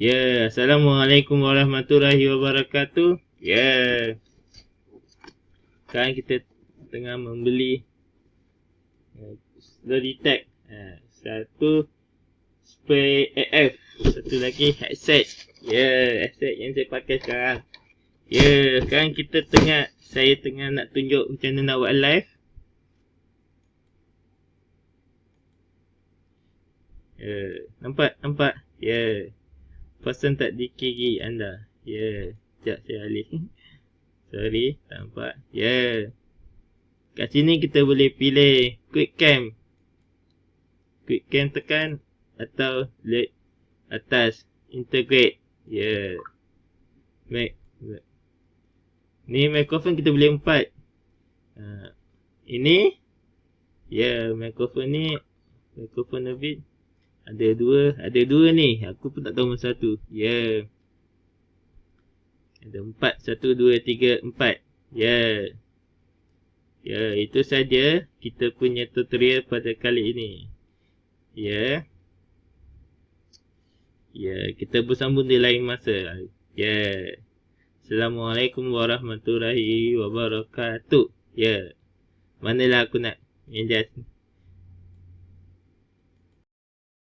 Ya, Assalamualaikum warahmatullahi wabarakatuh. Ya, sekarang kita tengah membeli logitech. Satu spray AF, satu lagi headset. Ya, headset yang saya pakai sekarang. Ya, sekarang saya tengah nak tunjuk macam mana nak buat live. Ya, nampak? Ya. Pasang tak di kiri anda. Ya, sekejap saya alih. Sorry, tak nampak. Ya. Kat sini kita boleh pilih quick cam. Quick cam tekan atau LED atas integrate. Ya. Ni mikrofon kita boleh 4. Ini. Ya, mikrofon ni mikrofon lebih. Ada dua ni. Aku pun tak tahu mana satu. Ya. Ada 4. 1, 2, 3, 4. Ya. Ya, itu saja kita punya tutorial pada kali ini. Ya. Ya, kita bersambung di lain masa. Ya. Assalamualaikum warahmatullahi wabarakatuh. Ya. Manalah aku nak adjust.